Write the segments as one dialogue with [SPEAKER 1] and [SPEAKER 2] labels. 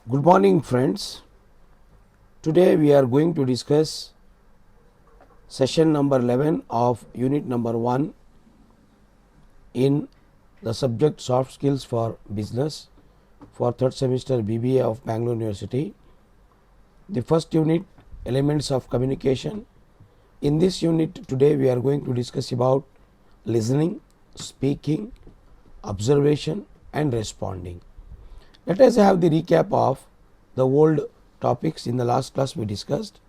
[SPEAKER 1] Good morning, friends. Today we are going to discuss session number 11 of unit number 1 in the subject soft skills for business for third semester BBA of Bangalore University. The first unit, elements of communication. In this unit today we are going to discuss about listening, speaking, observation and responding. Let us have the recap of the old topics. In the last class we discussed.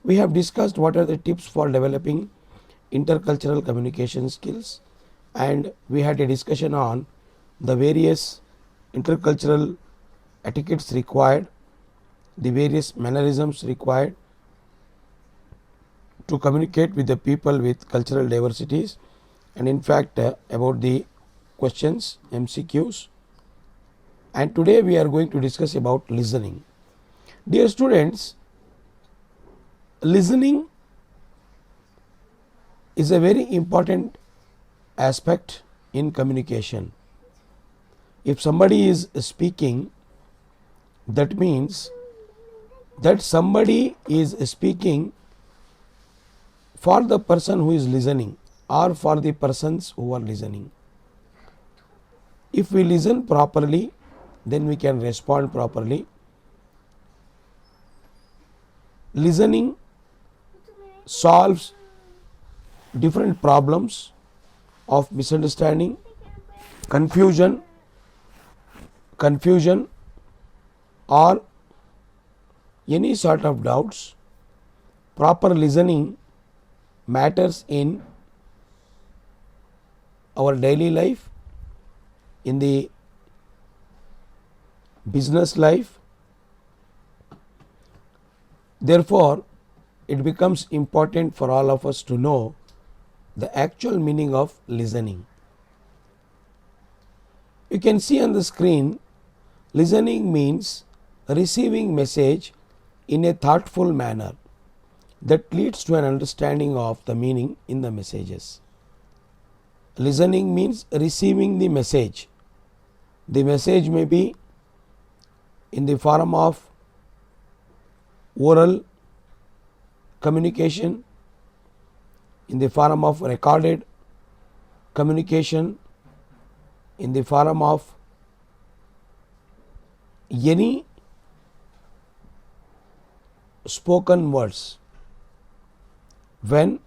[SPEAKER 1] We have discussed what are the tips for developing intercultural communication skills, and we had a discussion on the various intercultural etiquettes required, the various mannerisms required to communicate with the people with cultural diversities, and in fact about the questions, MCQs. And today we are going to discuss about listening. Dear students, listening is a very important aspect in communication. If somebody is speaking, that means that somebody is speaking for the person who is listening or for the persons who are listening. If we listen properly, then we can respond properly. Listening solves different problems of misunderstanding, confusion or any sort of doubts. Proper listening matters in our daily life, in the business life. Therefore, it becomes important for all of us to know the actual meaning of listening. You can see on the screen, listening means receiving message in a thoughtful manner that leads to an understanding of the meaning in the messages. Listening means receiving the message. The message may be in the form of oral communication, in the form of recorded communication, in the form of any spoken words. When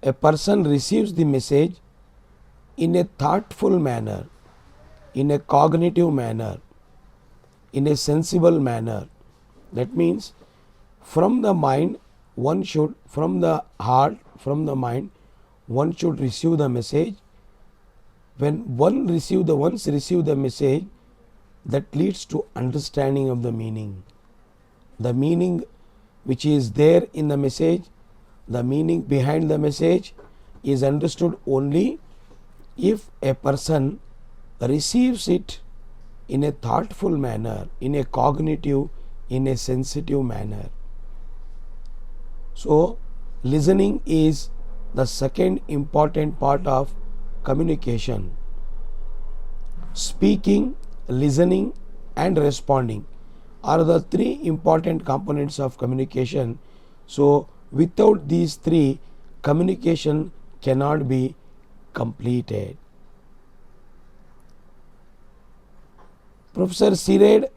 [SPEAKER 1] a person receives the message in a thoughtful manner, in a cognitive manner, in a sensible manner, that means from the mind one should, from the heart, from the mind one should receive the message. When once receive the message, that leads to understanding of the meaning. The meaning which is there in the message, the meaning behind the message is understood only if a person receives it in a thoughtful manner, in a cognitive, in a sensitive manner. So, listening is the second important part of communication. Speaking, listening and responding are the three important components of communication. So, without these three, communication cannot be completed. Professor Sered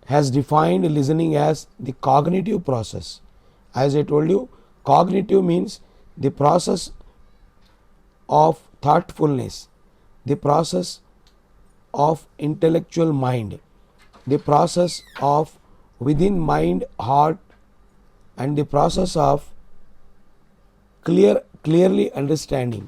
[SPEAKER 1] has defined listening as the cognitive process. As I told you, cognitive means the process of thoughtfulness, the process of intellectual mind, the process of within mind, heart, and the process of clearly understanding.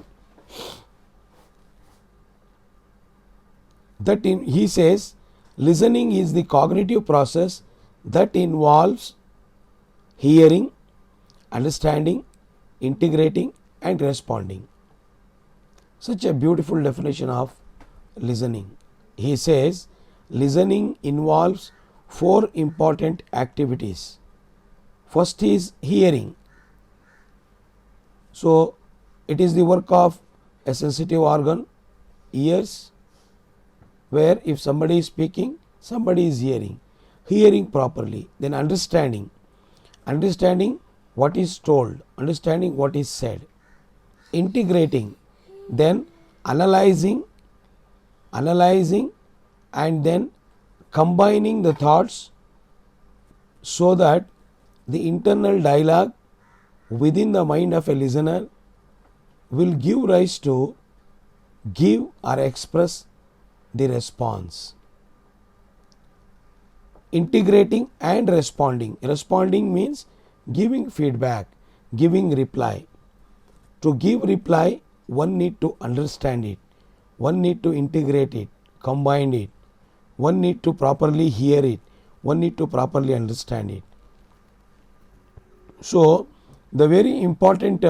[SPEAKER 1] He says, listening is the cognitive process that involves hearing, understanding, integrating and responding. Such a beautiful definition of listening. He says, listening involves 4 important activities. First is hearing. So, it is the work of a sensitive organ, ears, where if somebody is speaking, somebody is hearing properly, then understanding what is told, understanding what is said, integrating, then analyzing and then combining the thoughts so that the internal dialogue within the mind of a listener will give rise to give or express the response. Integrating and responding. Responding means giving feedback, giving reply. To give reply, one need to understand it, one need to integrate it, combine it, one need to properly hear it, one need to properly understand it. So, the very important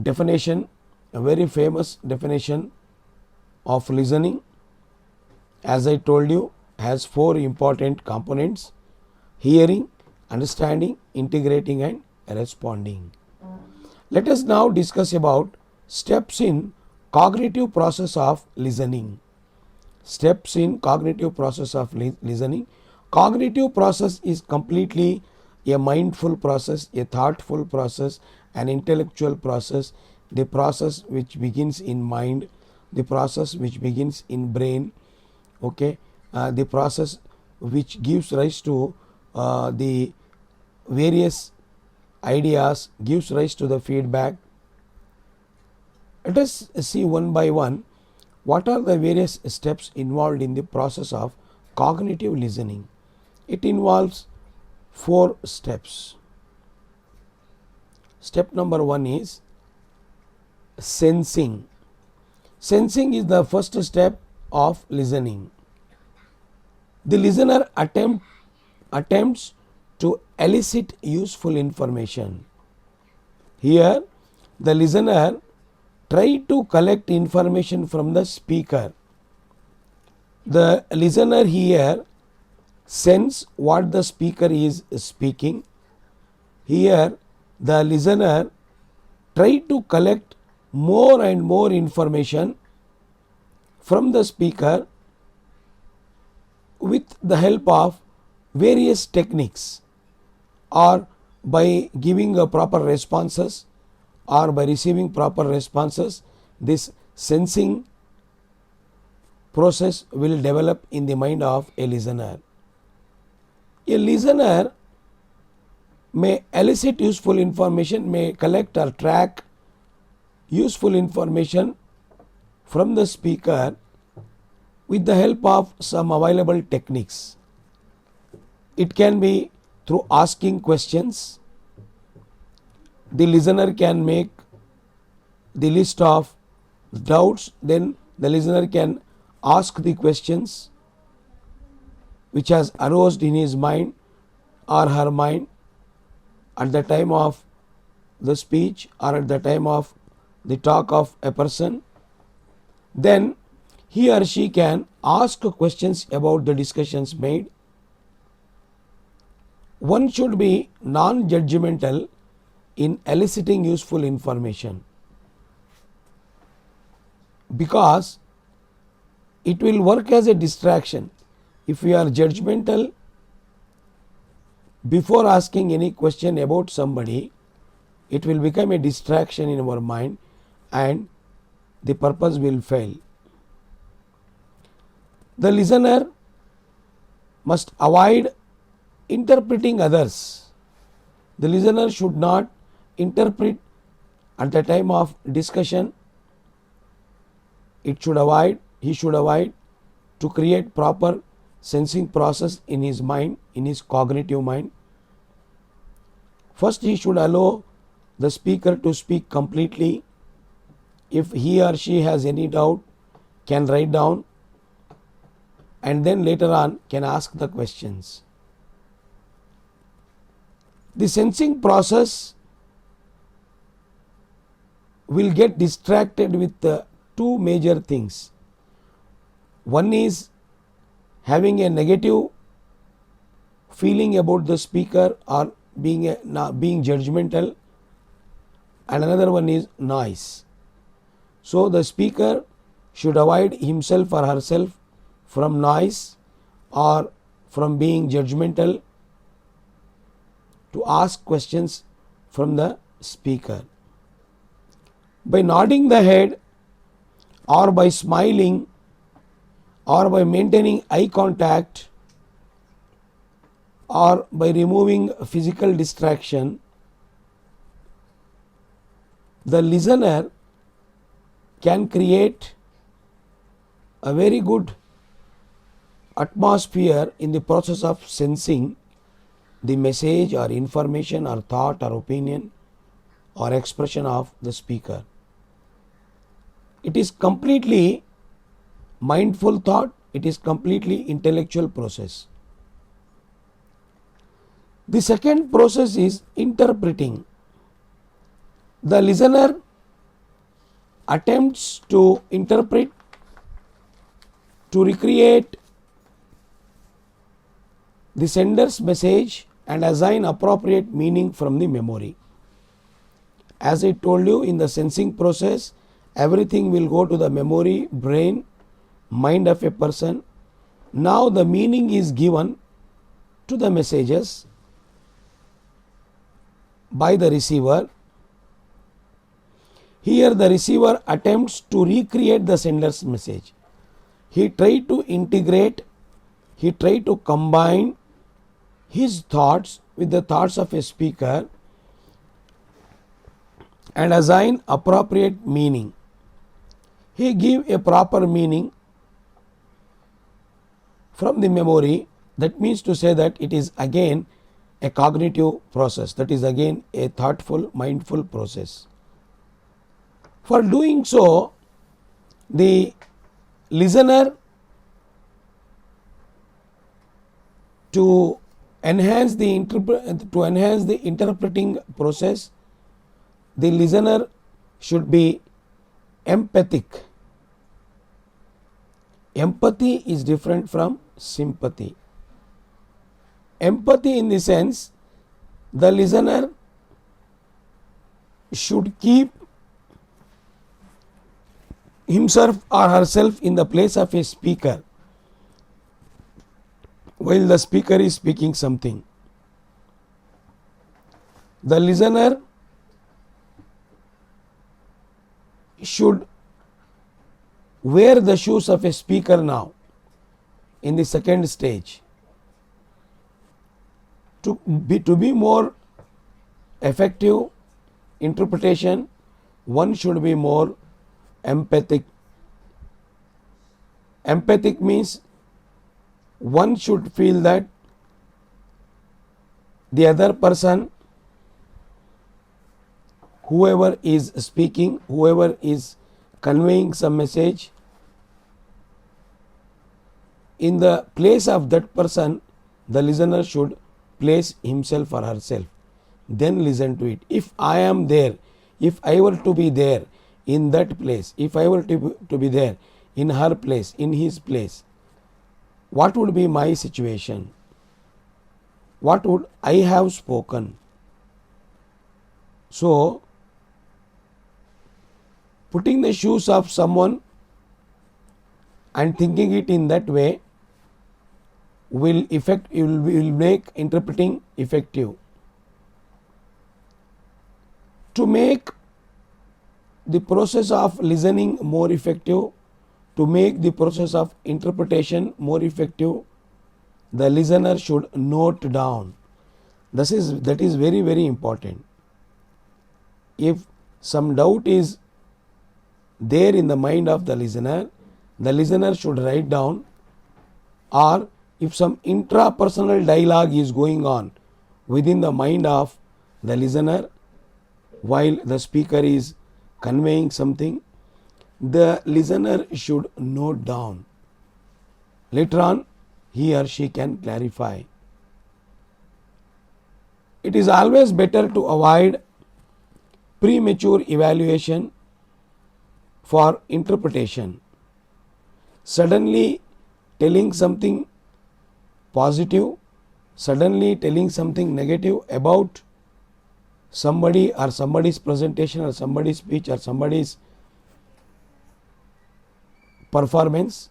[SPEAKER 1] definition, a very famous definition of listening, as I told you, has 4 important components: hearing, understanding, integrating and responding. Let us now discuss about steps in cognitive process of listening. Steps in cognitive process of listening. Cognitive process is completely a mindful process, a thoughtful process, an intellectual process, the process which begins in mind, the process which begins in brain, okay, the process which gives rise to the various ideas, gives rise to the feedback. Let us see one by one what are the various steps involved in the process of cognitive listening. It involves 4 steps. Step number 1 is sensing. Sensing is the first step of listening. The listener attempts to elicit useful information. Here, the listener tries to collect information from the speaker. The listener here sense what the speaker is speaking. Here, the listener tries to collect more and more information from the speaker with the help of various techniques, or by giving a proper responses or by receiving proper responses. This sensing process will develop in the mind of a listener. A listener may elicit useful information, may collect or track useful information from the speaker with the help of some available techniques. It can be through asking questions. The listener can make the list of doubts, then the listener can ask the questions which has arose in his mind or her mind at the time of the speech or at the time of the talk of a person. Then he or she can ask questions about the discussions made. One should be non-judgmental in eliciting useful information, because it will work as a distraction. If we are judgmental before asking any question about somebody, it will become a distraction in our mind and the purpose will fail. The listener must avoid interpreting others. The listener should not interpret at the time of discussion. He should avoid to create proper sensing process in his mind, in his cognitive mind. First, he should allow the speaker to speak completely. If he or she has any doubt, can write down, and then later on can ask the questions. The sensing process will get distracted with 2 major things. One is having a negative feeling about the speaker or being judgmental, and another one is noise. So the speaker should avoid himself or herself from noise or from being judgmental to ask questions from the speaker. By nodding the head or by smiling or by maintaining eye contact or by removing physical distraction, the listener can create a very good atmosphere in the process of sensing the message or information or thought or opinion or expression of the speaker. It is completely mindful thought, it is completely intellectual process. The second process is interpreting. The listener attempts to interpret, to recreate the sender's message and assign appropriate meaning from the memory. As I told you, in the sensing process, everything will go to the memory, brain, mind of a person. Now the meaning is given to the messages by the receiver. Here the receiver attempts to recreate the sender's message. He tried to integrate, he tried to combine his thoughts with the thoughts of a speaker and assign appropriate meaning. He give a proper meaning from the memory. That means to say that it is again a cognitive process, that is again a thoughtful, mindful process. For doing so, the listener, to enhance the interpreting process, the listener should be empathic. Empathy is different from sympathy. Empathy in the sense, the listener should keep himself or herself in the place of a speaker while the speaker is speaking something. The listener should wear the shoes of a speaker now in the second stage. To be more effective interpretation, one should be more empathic. Empathic means one should feel that the other person, whoever is speaking, whoever is conveying some message, in the place of that person, the listener should place himself or herself, then listen to it. If I am there, if I were to be there in that place, if I were to be there in her place, in his place, what would be my situation? What would I have spoken? So, putting the shoes of someone and thinking it in that way will make interpreting effective. To make the process of listening more effective, to make the process of interpretation more effective, the listener should note down. That is very, very important. If some doubt is there in the mind of the listener should write down, or if some intrapersonal dialogue is going on within the mind of the listener while the speaker is conveying something, the listener should note down. Later on, he or she can clarify. It is always better to avoid premature evaluation for interpretation. Suddenly telling something positive, suddenly telling something negative about somebody or somebody's presentation or somebody's speech or somebody's performance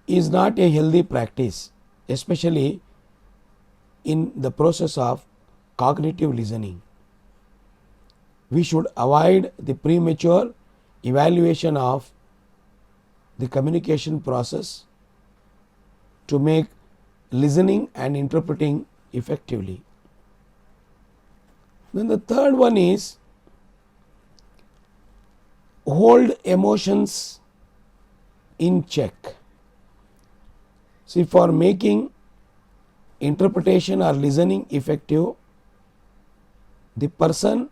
[SPEAKER 1] is not a healthy practice, especially in the process of cognitive listening. We should avoid the premature evaluation of the communication process to make listening and interpreting effectively. Then the third one is hold emotions in check. See, for making interpretation or listening effective, the person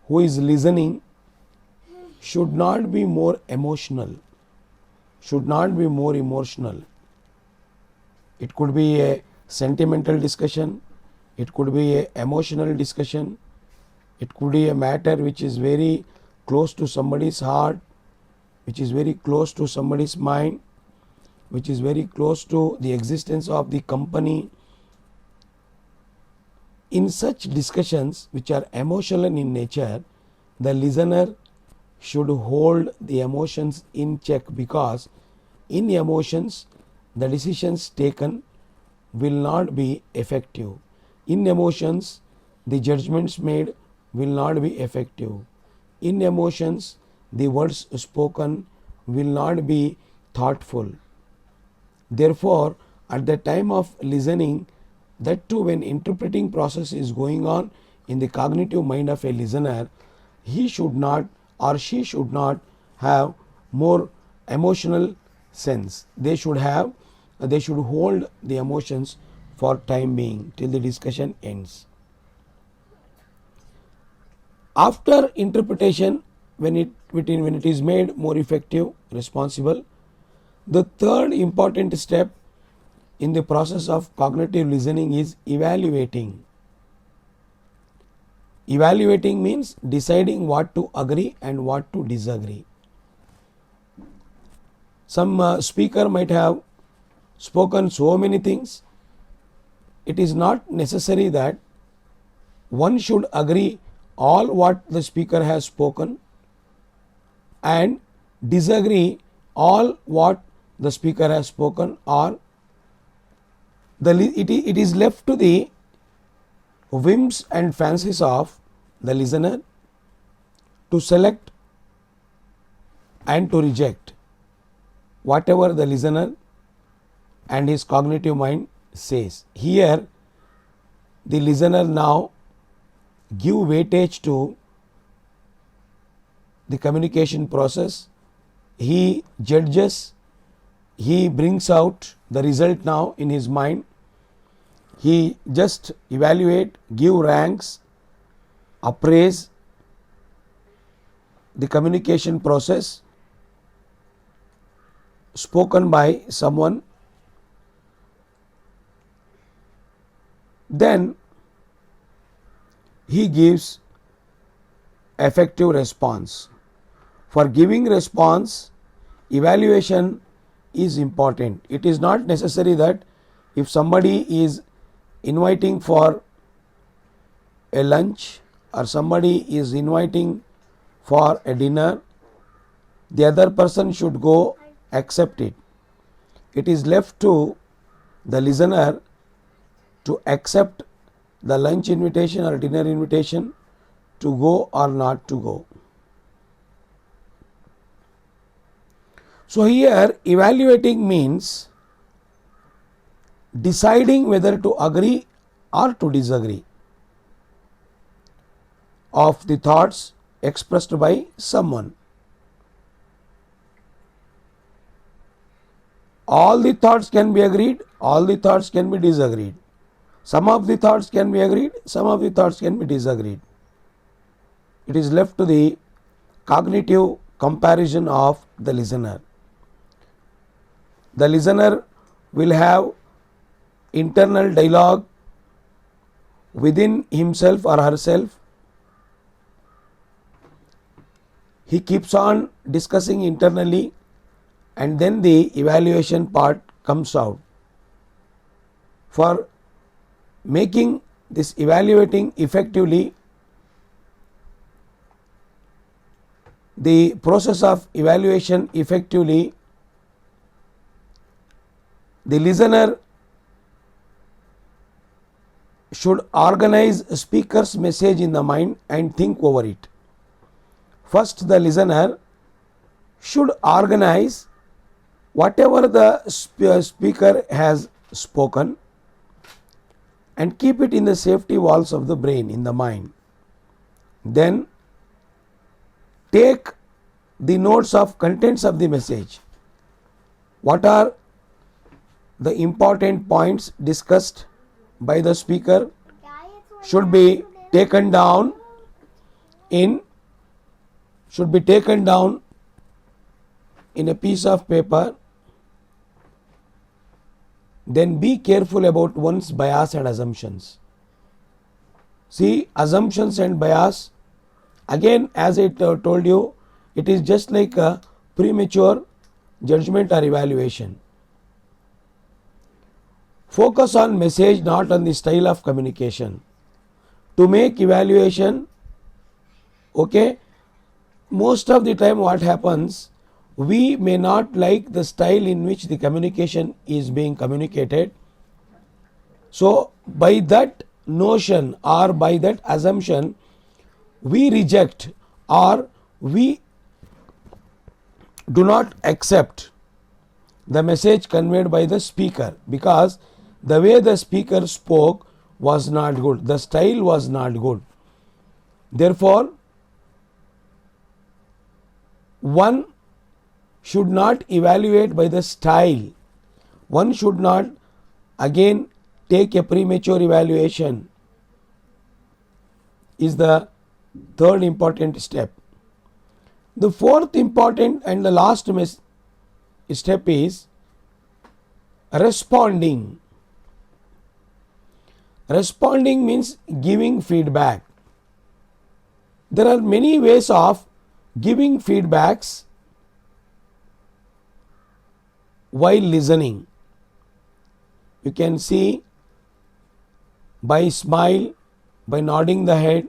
[SPEAKER 1] who is listening should not be more emotional, should not be more emotional. It could be a sentimental discussion, it could be a emotional discussion, it could be a matter which is very close to somebody's heart, which is very close to somebody's mind, which is very close to the existence of the company. In such discussions which are emotional in nature, the listener should hold the emotions in check, because in emotions the decisions taken will not be effective. In emotions the judgments made will not be effective. In emotions the words spoken will not be thoughtful. Therefore, at the time of listening, that too when interpreting process is going on in the cognitive mind of a listener, he should not or she should not have more emotional sense. They should hold the emotions for time being till the discussion ends. After interpretation, when it is made more effective, responsible, the third important step in the process of cognitive listening is evaluating. Evaluating means deciding what to agree and what to disagree. Some speaker might have spoken so many things. It is not necessary that one should agree all what the speaker has spoken and disagree all what the speaker has spoken, or it is left to the whims and fancies of the listener to select and to reject whatever the listener and his cognitive mind says. Here the listener now give weightage to the communication process. He judges, he brings out the result now in his mind. He just evaluate, give ranks, appraise the communication process spoken by someone. Then he gives effective response. For giving response, evaluation is important. It is not necessary that if somebody is inviting for a lunch or somebody is inviting for a dinner, the other person should go accept it. It is left to the listener to accept the lunch invitation or dinner invitation, to go or not to go. So here evaluating means deciding whether to agree or to disagree of the thoughts expressed by someone. All the thoughts can be agreed, all the thoughts can be disagreed. Some of the thoughts can be agreed, some of the thoughts can be disagreed. It is left to the cognitive comparison of the listener. The listener will have internal dialogue within himself or herself. He keeps on discussing internally, and then the evaluation part comes out. For making this evaluating effectively, the process of evaluation effectively the listener should organize speaker's message in the mind and think over it. First, the listener should organize whatever the speaker has spoken and keep it in the safety walls of the brain, in the mind. Then take the notes of contents of the message. What are the important points discussed by the speaker should be taken down in a piece of paper. Then be careful about one's bias and assumptions. See, assumptions and bias, again, as I told you, it is just like a premature judgment or evaluation. Focus on message, not on the style of communication. To make evaluation, okay, most of the time what happens, we may not like the style in which the communication is being communicated. So by that notion or by that assumption, we reject or we do not accept the message conveyed by the speaker, because the way the speaker spoke was not good, the style was not good. Therefore, one should not evaluate by the style. One should not again take a premature evaluation, is the third important step. The fourth important and the last step is responding. Responding means giving feedback. There are many ways of giving feedbacks while listening. You can see by smile, by nodding the head.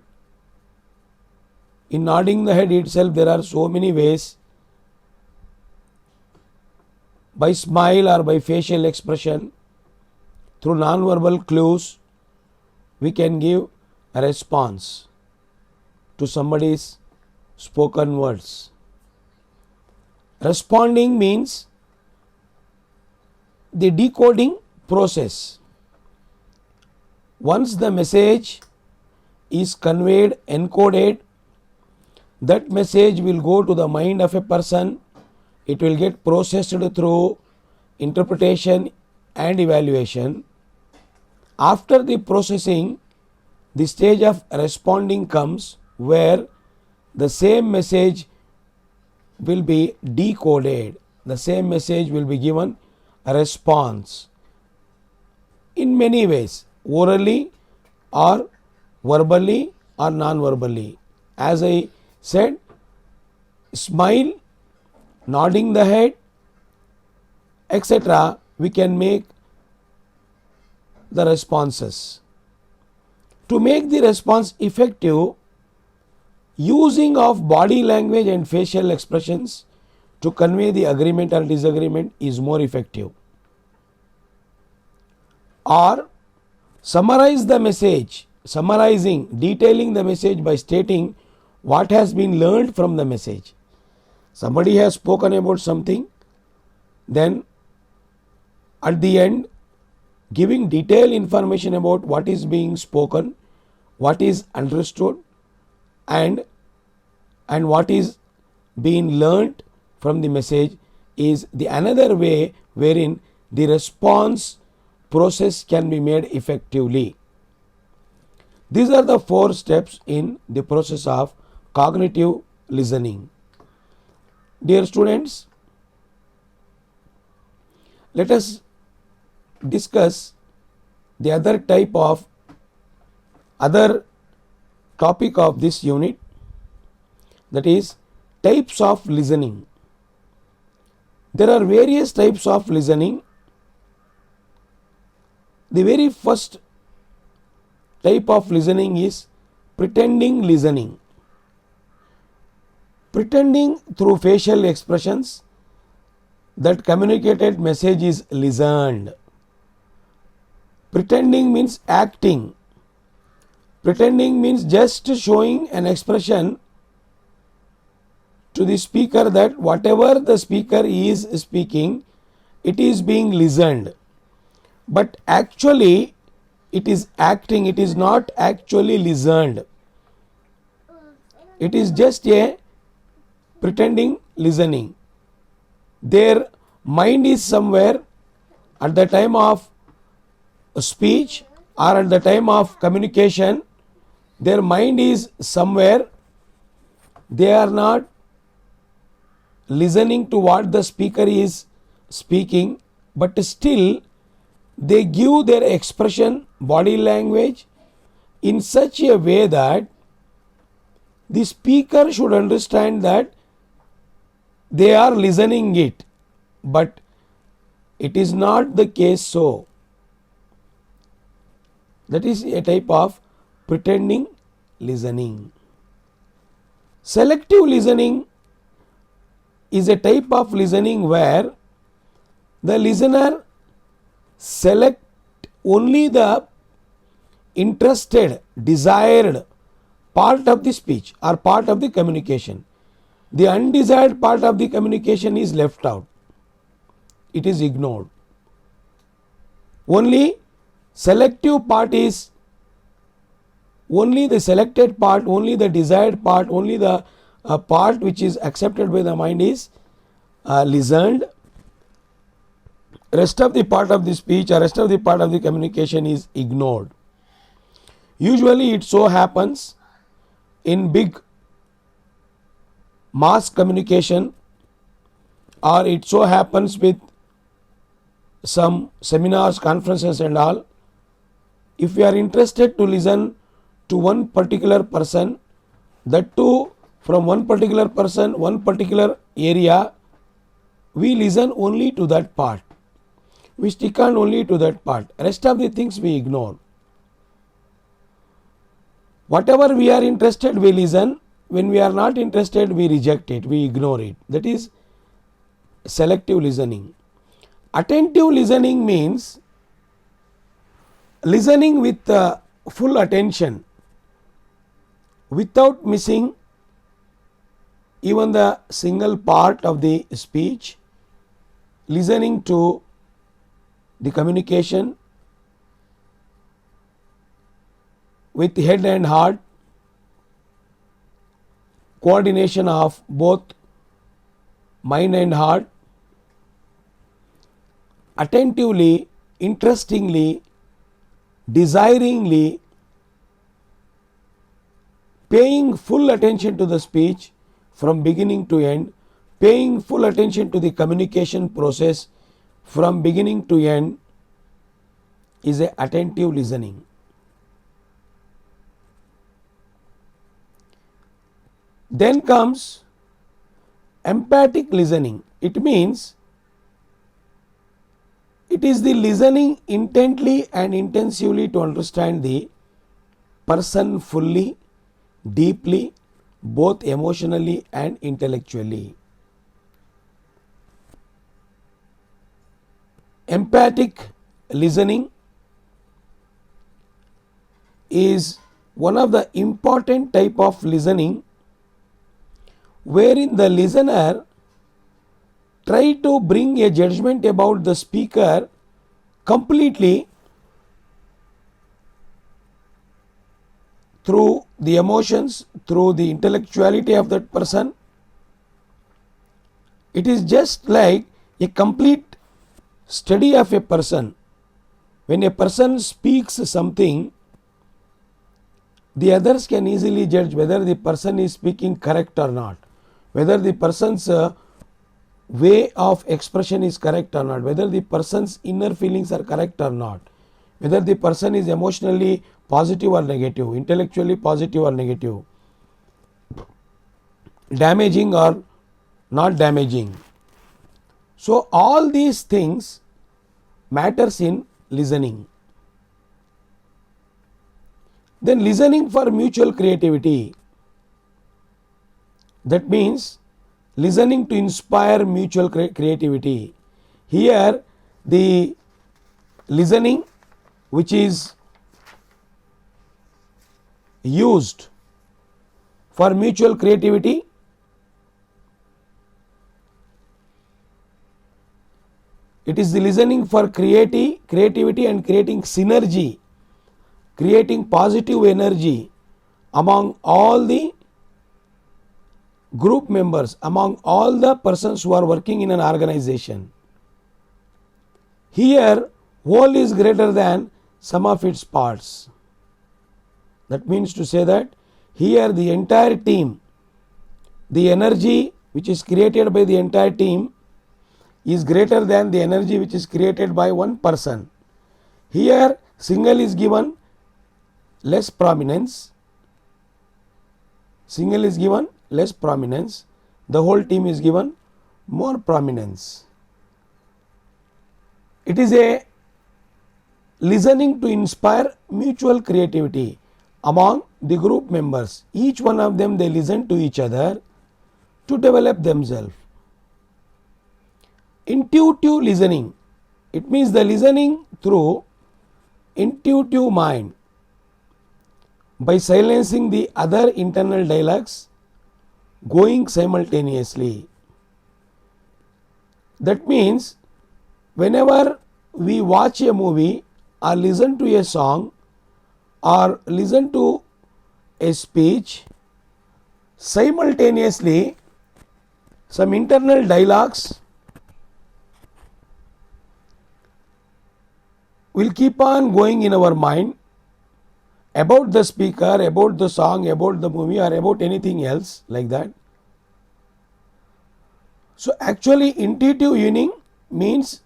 [SPEAKER 1] In nodding the head itself, there are so many ways. By smile or by facial expression, through non-verbal clues, we can give a response to somebody's spoken words. Responding means the decoding process. Once the message is conveyed, encoded, that message will go to the mind of a person. It will get processed through interpretation and evaluation. After the processing, the stage of responding comes, where the same message will be decoded. The same message will be given a response in many ways, orally or verbally or non-verbally. As I said, smile, nodding the head, etc., we can make the responses. To make the response effective, using of body language and facial expressions to convey the agreement or disagreement is more effective. Or summarize the message, detailing the message by stating what has been learned from the message. Somebody has spoken about something, then at the end, giving detailed information about what is being spoken, what is understood, and what is being learnt from the message is the another way wherein the response process can be made effectively. These are the 4 steps in the process of cognitive listening. Dear students, let us discuss the other topic of this unit, that is types of listening. There are various types of listening. The very first type of listening is pretending listening. Pretending through facial expressions that communicated message is listened. Pretending means acting. Pretending means just showing an expression to the speaker that whatever the speaker is speaking, it is being listened. But actually, it is acting, it is not actually listened. It is just a pretending listening. Their mind is somewhere at the time of speech or at the time of communication. Their mind is somewhere. They are not listening to what the speaker is speaking, but still they give their expression, body language in such a way that the speaker should understand that they are listening it, but it is not the case so. That is a type of pretending listening. Selective listening is a type of listening where the listener select only the interested, desired part of the speech or part of the communication. The undesired part of the communication is left out. It is ignored. Only selective part is only the selected part, only the desired part, only the part which is accepted by the mind is listened. Rest of the part of the speech or rest of the part of the communication is ignored. Usually it so happens in big mass communication, or it so happens with some seminars, conferences and all. If we are interested to listen to one particular person, that too from one particular person, one particular area, we listen only to that part. We stick on only to that part. Rest of the things we ignore. Whatever we are interested, we listen. When we are not interested, we reject it, we ignore it. That is selective listening. Attentive listening means listening with full attention without missing even the single part of the speech, listening to the communication with head and heart, coordination of both mind and heart, attentively, interestingly, desiringly, paying full attention to the speech from beginning to end, paying full attention to the communication process from beginning to end is a attentive listening. Then comes empathic listening. It means it is the listening intently and intensively to understand the person fully, deeply, both emotionally and intellectually. Empathic listening is one of the important type of listening wherein the listener try to bring a judgment about the speaker completely through the emotions, through the intellectuality of that person. It is just like a complete study of a person. When a person speaks something, the others can easily judge whether the person is speaking correct or not, whether the person's way of expression is correct or not, whether the person's inner feelings are correct or not, whether the person is emotionally positive or negative, intellectually positive or negative, damaging or not damaging. So all these things matters in listening. Then listening for mutual creativity. That means listening to inspire mutual creativity. Here the listening which is used for mutual creativity it is the listening for creativity and creating synergy, creating positive energy among all the group members, among all the persons who are working in an organization. Here whole is greater than sum of its parts. That means to say that here the entire team, the energy which is created by the entire team is greater than the energy which is created by one person. Here single is given less prominence, single is given less prominence, the whole team is given more prominence. It is a listening to inspire mutual creativity among the group members. Each one of them they listen to each other to develop themselves. Intuitive listening, it means the listening through intuitive mind by silencing the other internal dialogues going simultaneously. That means whenever we watch a movie or listen to a song or listen to a speech, simultaneously some internal dialogues will keep on going in our mind about the speaker, about the song, about the movie or about anything else like that. So actually intuitive listening means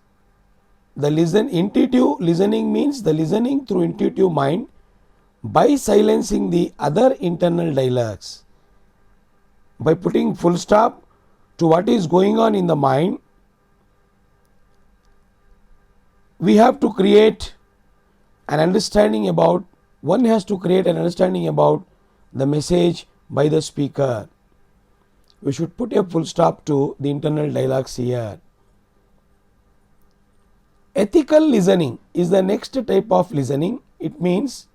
[SPEAKER 1] intuitive listening means the listening through intuitive mind by silencing the other internal dialogues, by putting full stop to what is going on in the mind. We have to create an understanding about, one has to create an understanding about the message by the speaker. We should put a full stop to the internal dialogues here. Ethical listening is the next type of listening. It means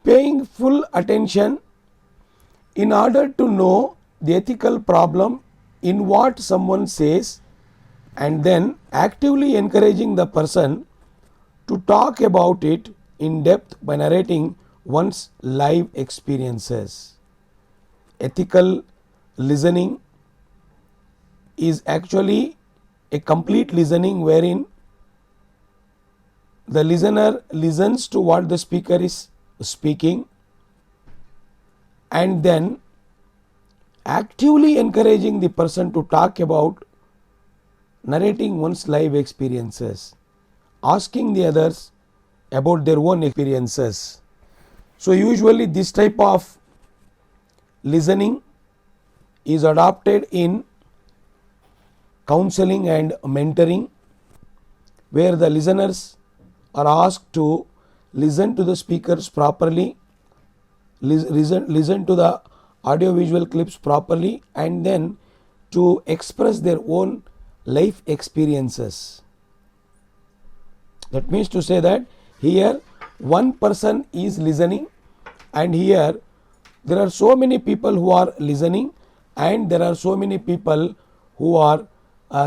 [SPEAKER 1] paying full attention in order to know the ethical problem in what someone says and then actively encouraging the person to talk about it in depth by narrating one's live experiences. Ethical listening is actually a complete listening wherein the listener listens to what the speaker is speaking and then actively encouraging the person to talk about narrating one's life experiences, asking the others about their own experiences. So usually this type of listening is adopted in counseling and mentoring, where the listeners are asked to listen to the speakers properly, listen to the audio-visual clips properly, and then to express their own life experiences. That means to say that here one person is listening and here there are so many people who are listening and there are so many people who are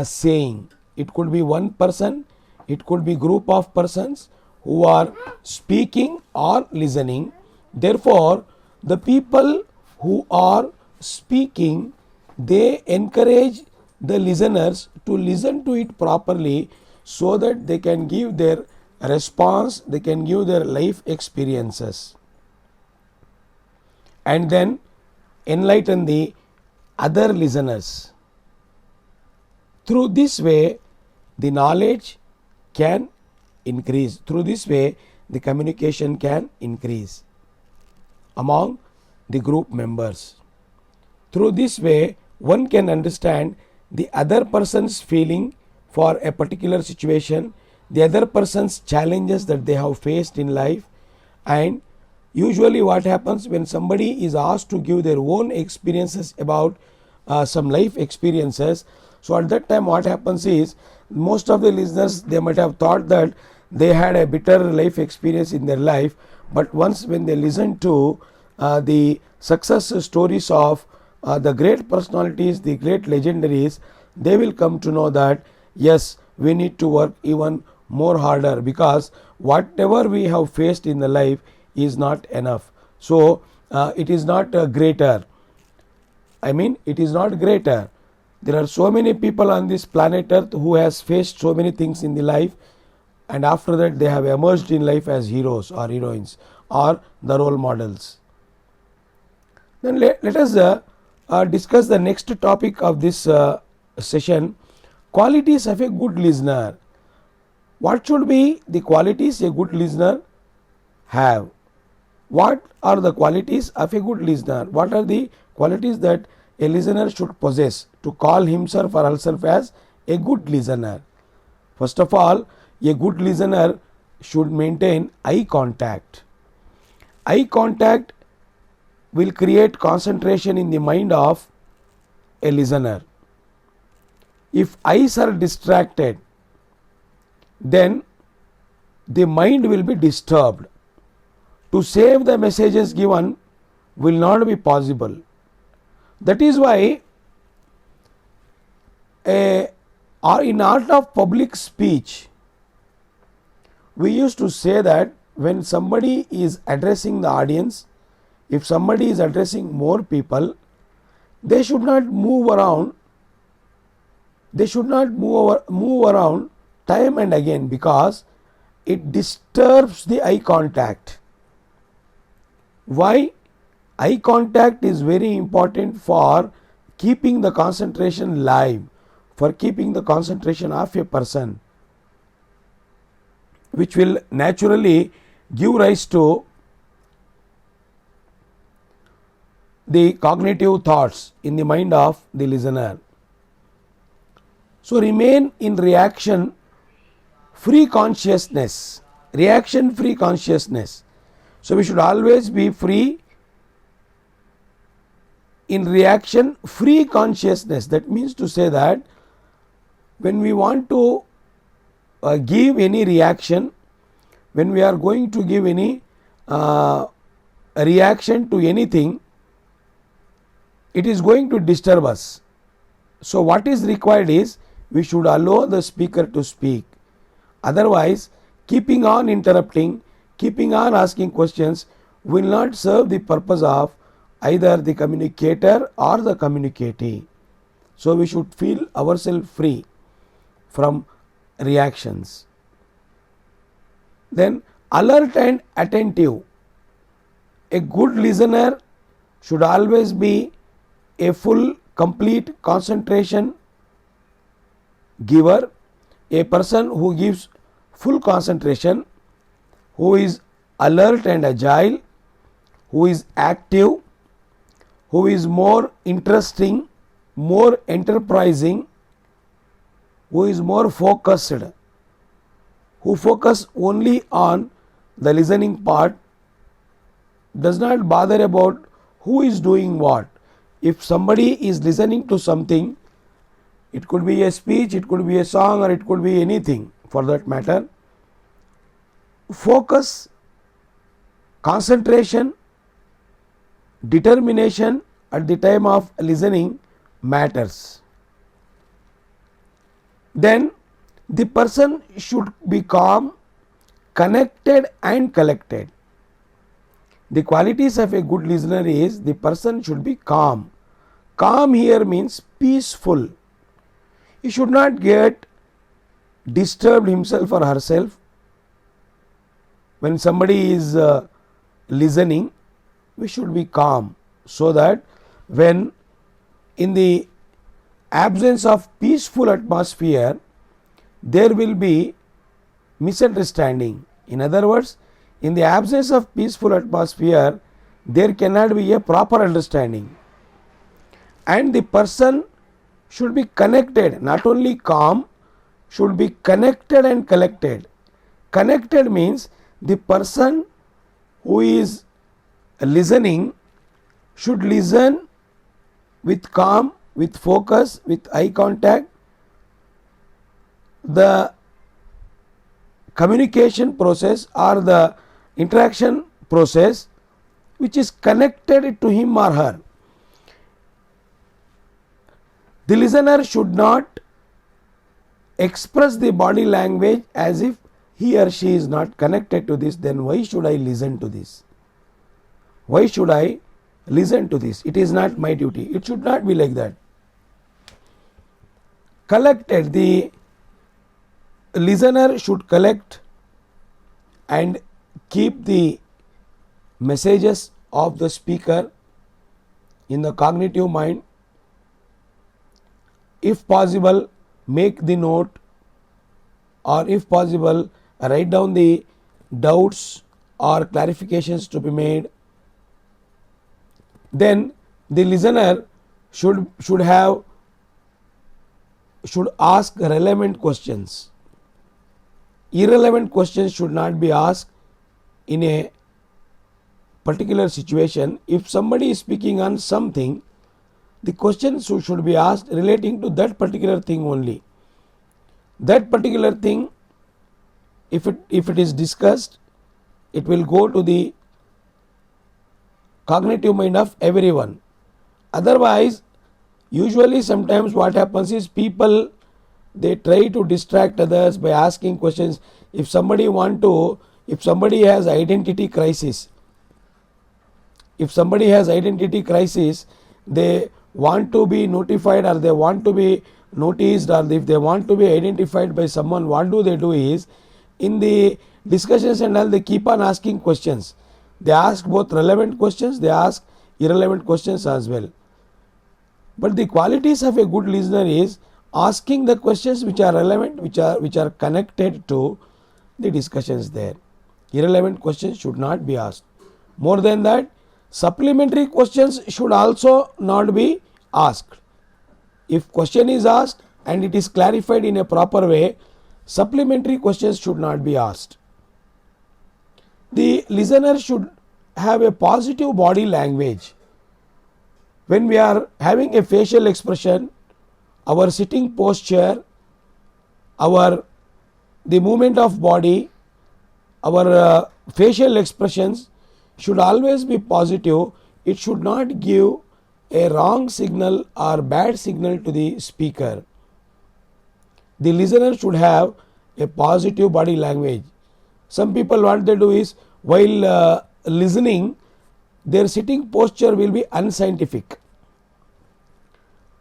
[SPEAKER 1] saying. It could be one person, it could be group of persons who are speaking or listening. Therefore, the people who are speaking, they encourage the listeners to listen to it properly so that they can give their response, they can give their life experiences and then enlighten the other listeners. Through this way, the knowledge can increase. Through this way, the communication can increase among the group members. Through this way, one can understand the other person's feeling for a particular situation, the other person's challenges that they have faced in life, and usually what happens when somebody is asked to give their own experiences about some life experiences. So at that time what happens is, most of the listeners, they might have thought that they had a bitter life experience in their life, but once when they listen to the success stories of the great personalities, the great legendaries, they will come to know that yes, we need to work even more harder, because whatever we have faced in the life is not enough. So it is not greater. I mean, it is not greater. There are so many people on this planet Earth who has faced so many things in the life, and after that they have emerged in life as heroes or heroines or the role models. Then let us discuss the next topic of this session, qualities of a good listener. What should be the qualities a good listener have? What are the qualities of a good listener? What are the qualities that a listener should possess to call himself or herself as a good listener? First of all, a good listener should maintain eye contact. Eye contact will create concentration in the mind of a listener. If eyes are distracted, then the mind will be disturbed. To save the messages given will not be possible. That is why in art of public speech, we used to say that when somebody is addressing the audience, if somebody is addressing more people, they should not move around. They should not move around time and again, because it disturbs the eye contact. Why? Eye contact is very important for keeping the concentration live, for keeping the concentration of a person, which will naturally give rise to the cognitive thoughts in the mind of the listener. So remain in reaction free consciousness, reaction free consciousness. So we should always be free in reaction free consciousness. That means to say that when we want to give any reaction, when we are going to give any reaction to anything, it is going to disturb us. So what is required is, we should allow the speaker to speak. Otherwise, keeping on interrupting, keeping on asking questions will not serve the purpose of either the communicator or the communicatee. So we should feel ourselves free from reactions. Then alert and attentive. A good listener should always be a full, complete concentration giver, a person who gives full concentration, who is alert and agile, who is active, who is more interesting, more enterprising, who is more focused, who focus only on the listening part, does not bother about who is doing what. If somebody is listening to something, it could be a speech, it could be a song, or it could be anything for that matter, focus, concentration, determination at the time of listening matters. Then the person should be calm, connected and collected. The qualities of a good listener is, the person should be calm. Calm here means peaceful. He should not get disturbed himself or herself. When somebody is listening, we should be calm, so that when in the absence of peaceful atmosphere, there will be misunderstanding. In other words, in the absence of peaceful atmosphere, there cannot be a proper understanding. And the person should be connected, not only calm, should be connected and collected. Connected means the person who is listening should listen with calm, with focus, with eye contact, the communication process or the interaction process which is connected to him or her. The listener should not express the body language as if he or she is not connected to this. Then why should I listen to this? Why should I listen to this? It is not my duty. It should not be like that. Collected, the listener should collect and keep the messages of the speaker in the cognitive mind. If possible, make the note, or if possible, write down the doubts or clarifications to be made. Then the listener should ask relevant questions. Irrelevant questions should not be asked in a particular situation. If somebody is speaking on something, the questions should be asked relating to that particular thing only. That particular thing, if it is discussed, it will go to the cognitive mind of everyone. Otherwise, usually sometimes what happens is people, they try to distract others by asking questions. If somebody has identity crisis, they want to be notified, or they want to be noticed, or if they want to be identified by someone, what do they do is, in the discussions and all, they keep on asking questions. They ask both relevant questions, they ask irrelevant questions as well. But the qualities of a good listener is asking the questions which are relevant, which are connected to the discussions there. Irrelevant questions should not be asked. More than that, supplementary questions should also not be asked. If question is asked and it is clarified in a proper way, supplementary questions should not be asked. The listener should have a positive body language. When we are having a facial expression, our sitting posture, the movement of body, our facial expressions should always be positive. It should not give a wrong signal or bad signal to the speaker. The listener should have a positive body language. Some people, what they do is, while listening, their sitting posture will be unscientific.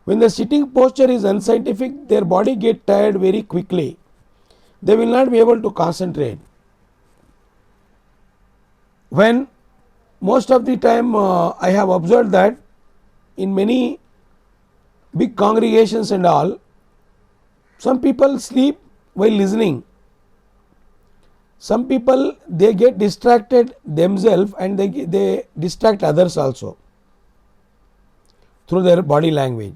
[SPEAKER 1] When the sitting posture is unscientific, their body gets tired very quickly. They will not be able to concentrate. When most of the time I have observed that in many big congregations and all, some people sleep while listening. Some people, they get distracted themselves and they distract others also through their body language.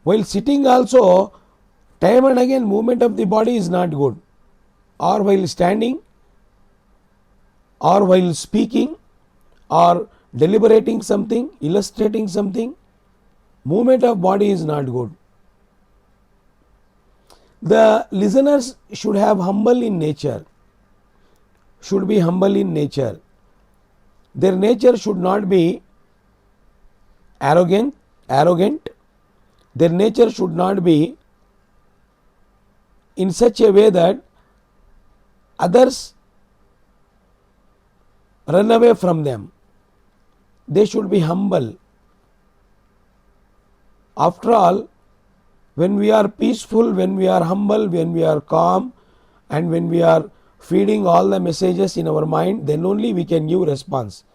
[SPEAKER 1] While sitting also, time and again movement of the body is not good, or while standing, or while speaking, or deliberating something, illustrating something, movement of body is not good. The listeners should have humble in nature, should be humble in nature. Their nature should not be arrogant. Their nature should not be in such a way that others run away from them. They should be humble. After all, when we are peaceful, when we are humble, when we are calm, and when we are feeding all the messages in our mind, then only we can give response.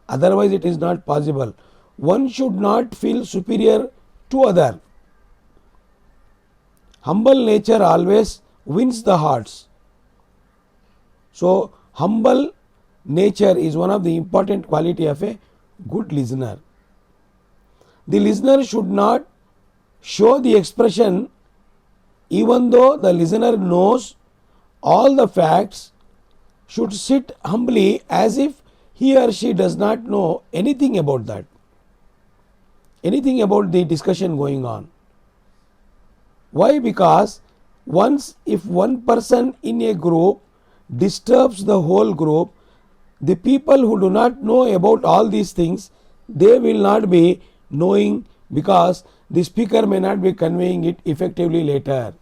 [SPEAKER 1] Otherwise it is not possible. One should not feel superior to other. Humble nature always wins the hearts. So humble nature is one of the important quality of a good listener. The listener should not show the expression even though the listener knows all the facts, should sit humbly as if he or she does not know anything about that. anything about the discussion going on. Why? Because once if one person in a group disturbs the whole group, the people who do not know about all these things, they will not be knowing, because the speaker may not be conveying it effectively later.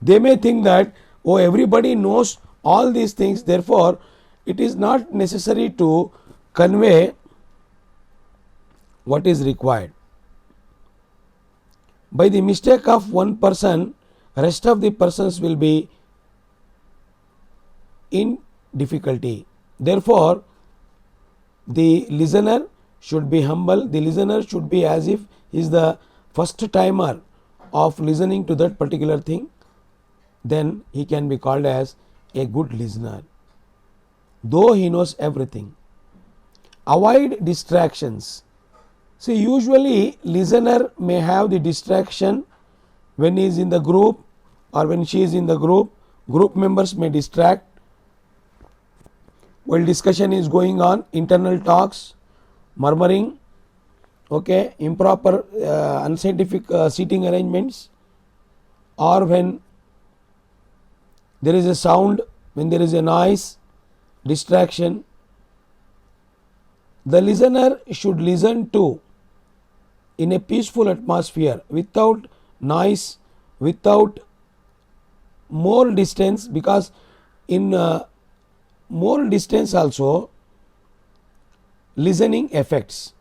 [SPEAKER 1] They may think that, oh, everybody knows all these things, therefore it is not necessary to convey what is required. By the mistake of one person, rest of the persons will be in difficulty. Therefore, the listener should be humble. The listener should be as if he is the first timer of listening to that particular thing. Then he can be called as a good listener, though he knows everything. Avoid distractions. See, usually listener may have the distraction when he is in the group or when she is in the group. Group members may distract while discussion is going on, internal talks, murmuring, okay, improper unscientific seating arrangements, or when there is a sound, when there is a noise, distraction. The listener should listen to in a peaceful atmosphere, without noise, without more distance, because in more distance also listening affects.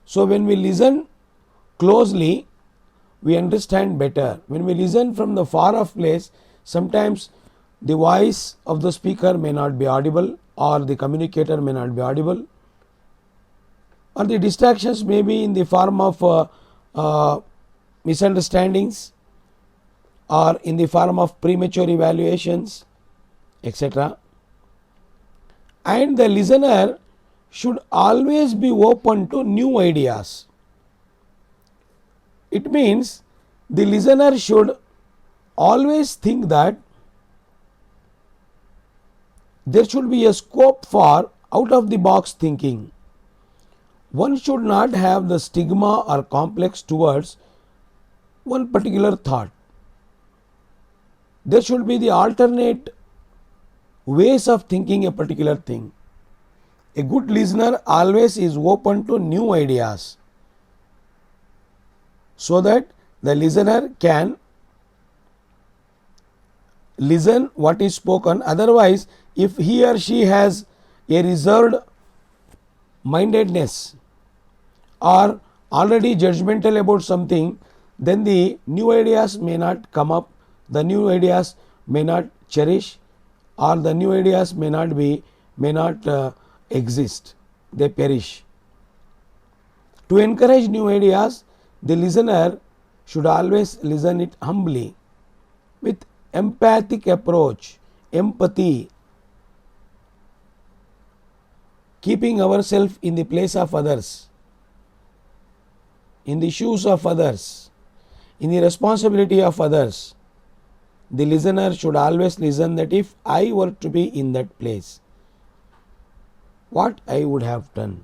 [SPEAKER 1] So when we listen closely, we understand better. When we listen from the far off place, sometimes the voice of the speaker may not be audible, or the communicator may not be audible, or the distractions may be in the form of misunderstandings, or in the form of premature evaluations, etc. And the listener should always be open to new ideas. It means the listener should always think that there should be a scope for out of the box thinking. One should not have the stigma or complex towards one particular thought. There should be the alternate ways of thinking a particular thing. A good listener always is open to new ideas, so that the listener can listen what is spoken. Otherwise, if he or she has a reserved mindedness or already judgmental about something, then the new ideas may not come up, the new ideas may not cherish, or the new ideas may not exist, they perish. To encourage new ideas, the listener should always listen it humbly, with empathic approach, empathy, keeping ourselves in the place of others, in the shoes of others, in the responsibility of others. The listener should always listen that if I were to be in that place, what I would have done,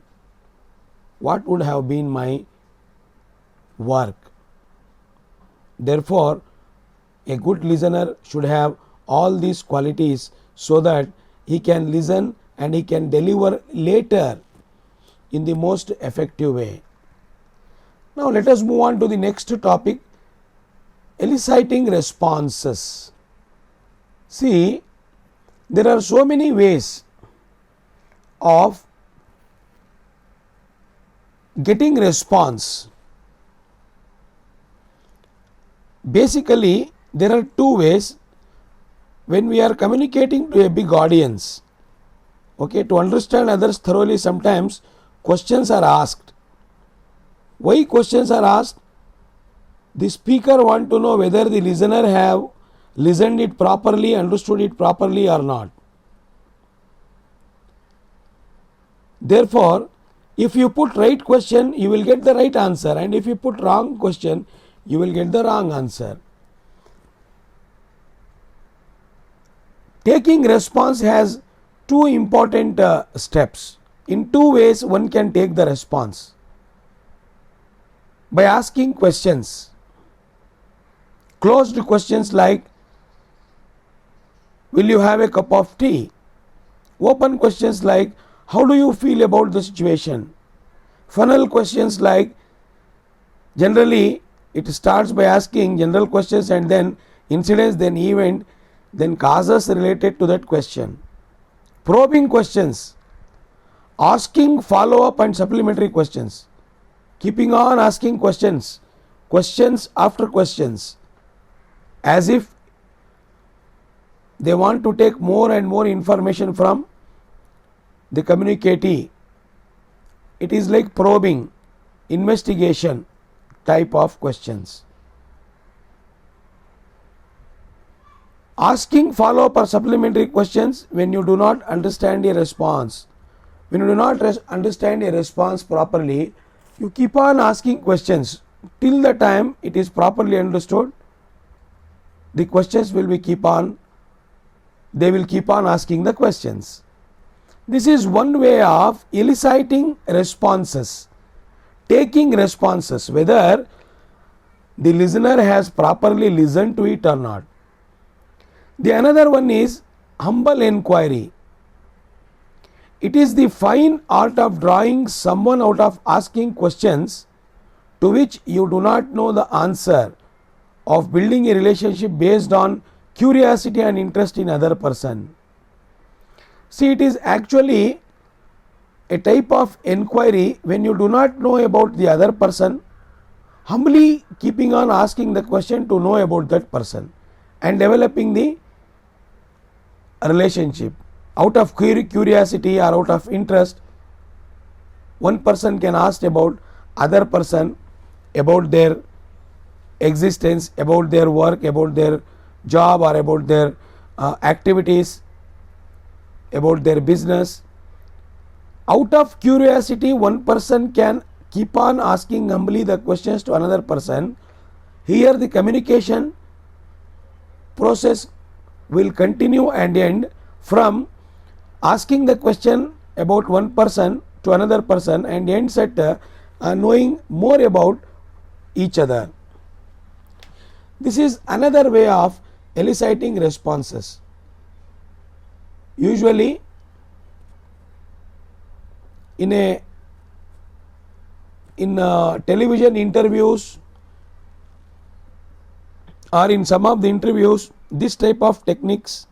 [SPEAKER 1] what would have been my work. Therefore, a good listener should have all these qualities, so that he can listen and he can deliver later in the most effective way. Now let us move on to the next topic, eliciting responses. See, there are so many ways of getting response. Basically, there are two ways when we are communicating to a big audience. Okay, to understand others thoroughly, sometimes questions are asked. Why questions are asked? The speaker want to know whether the listener have listened it properly, understood it properly or not. Therefore, if you put right question, you will get the right answer, and if you put wrong question, you will get the wrong answer. Taking response has two important steps. In two ways one can take the response. by asking questions. Closed questions like, will you have a cup of tea? Open questions like, how do you feel about the situation? Funnel questions like, generally it starts by asking general questions and then incidents, then event, then causes related to that question. Probing questions, asking follow-up and supplementary questions, keeping on asking questions, questions after questions, as if they want to take more and more information from the communicatee. It is like probing, investigation type of questions. Asking follow-up or supplementary questions when you do not understand a response. When you do not understand a response properly, you keep on asking questions till the time it is properly understood. The questions will be they will keep on asking the questions. This is one way of eliciting responses, taking responses, whether the listener has properly listened to it or not. The another one is humble inquiry. It is the fine art of drawing someone out of asking questions to which you do not know the answer, of building a relationship based on curiosity and interest in other person. See, it is actually a type of inquiry when you do not know about the other person, humbly keeping on asking the question to know about that person and developing the relationship. Out of curiosity or out of interest, one person can ask about other person, about their existence, about their work, about their job, or about their activities, about their business. Out of curiosity, one person can keep on asking humbly the questions to another person. Here the communication process will continue and end from asking the question about one person to another person and ends at knowing more about each other. This is another way of eliciting responses. Usually in television interviews or in some of the interviews, this type of techniques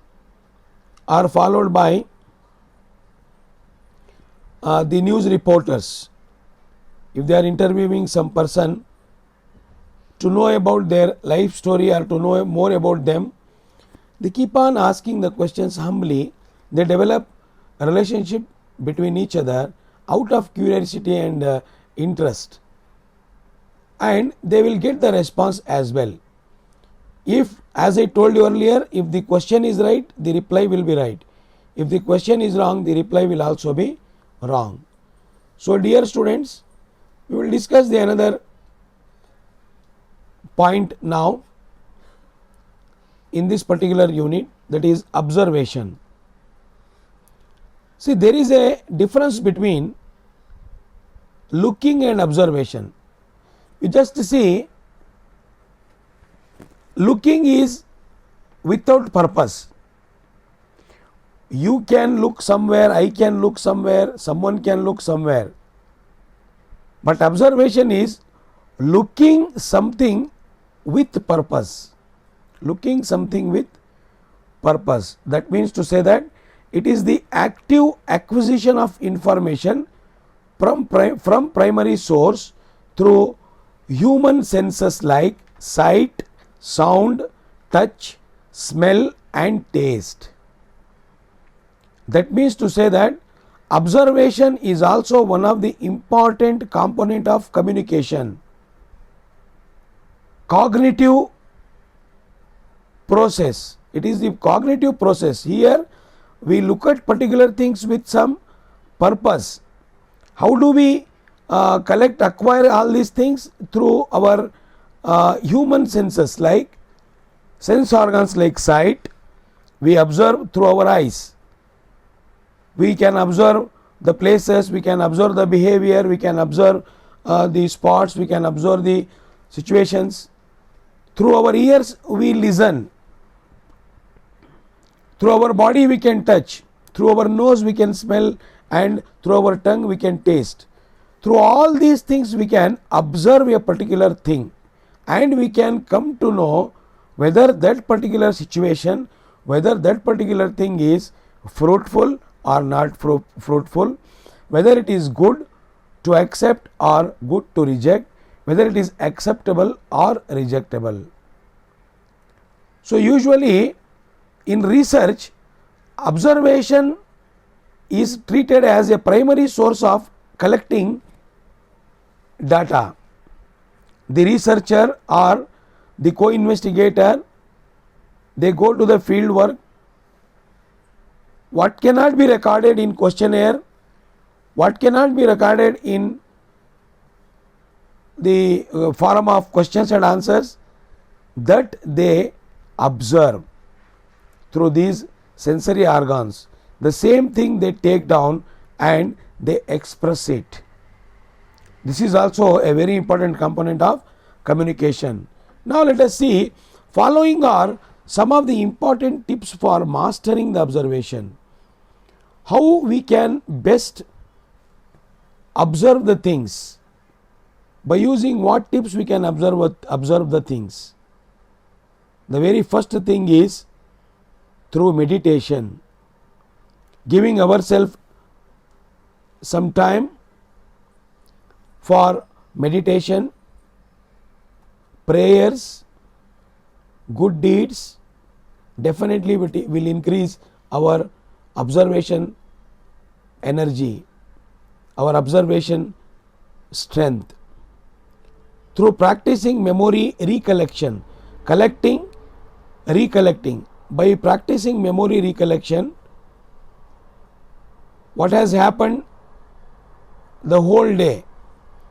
[SPEAKER 1] are followed by the news reporters. If they are interviewing some person to know about their life story or to know more about them, they keep on asking the questions humbly. They develop a relationship between each other out of curiosity and interest, and they will get the response as well. If, as I told you earlier, if the question is right, the reply will be right. If the question is wrong, the reply will also be wrong. So dear students, we will discuss the another point now in this particular unit, that is observation. See, there is a difference between looking and observation. You just see, looking is without purpose. You can look somewhere, I can look somewhere, someone can look somewhere. But observation is looking something with purpose. Looking something with purpose. That means to say that it is the active acquisition of information from primary source through human senses like sight, sound, touch, smell and taste. That means to say that observation is also one of the important component of communication. Cognitive process. It is the cognitive process. Here we look at particular things with some purpose. How do we acquire all these things? Through our human senses, like sense organs like sight. We observe through our eyes. We can observe the places, we can observe the behavior, we can observe the spots, we can observe the situations. Through our ears we listen, through our body we can touch, through our nose we can smell, and through our tongue we can taste. Through all these things we can observe a particular thing, and we can come to know whether that particular situation, whether that particular thing is fruitful or not fruitful, whether it is good to accept or good to reject, whether it is acceptable or rejectable. So, usually in research, observation is treated as a primary source of collecting data. The researcher or the co-investigator, they go to the field work. What cannot be recorded in questionnaire, what cannot be recorded in the forum of questions and answers, that they observe through these sensory organs. The same thing they take down and they express it. This is also a very important component of communication. Now let us see, following are some of the important tips for mastering the observation. How we can best observe the things, by using what tips we can observe the things. The very first thing is through meditation, giving ourselves some time for meditation, prayers, good deeds definitely will increase our observation energy, our observation strength. Through practicing memory recollection, recollecting. By practicing memory recollection, what has happened the whole day,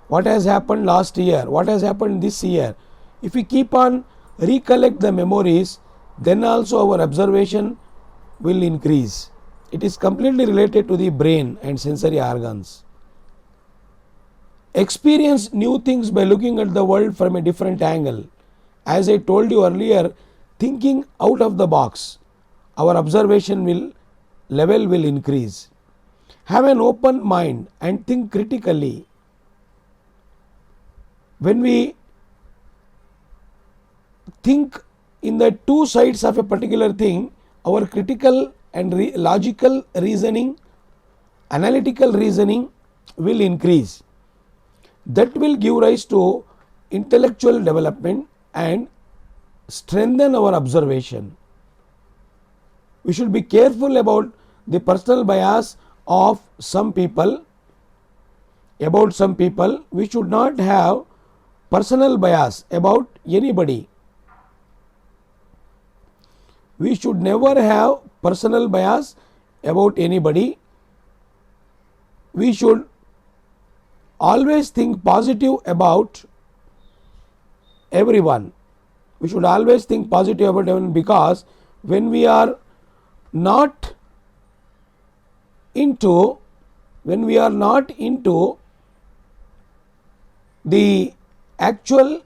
[SPEAKER 1] what has happened last year, what has happened this year, if we keep on recollect the memories, then also our observation will increase. It is completely related to the brain and sensory organs. Experience new things by looking at the world from a different angle. As I told you earlier, thinking out of the box, our observation level will increase. Have an open mind and think critically. When we think in the two sides of a particular thing, our critical and logical reasoning, analytical reasoning will increase. That will give rise to intellectual development and strengthen our observation. We should be careful about the personal bias of some people. About some people, we should not have personal bias about anybody. We should never have personal bias about anybody. We should always think positive about everyone. We should always think positive about everyone, because when we are not into the actual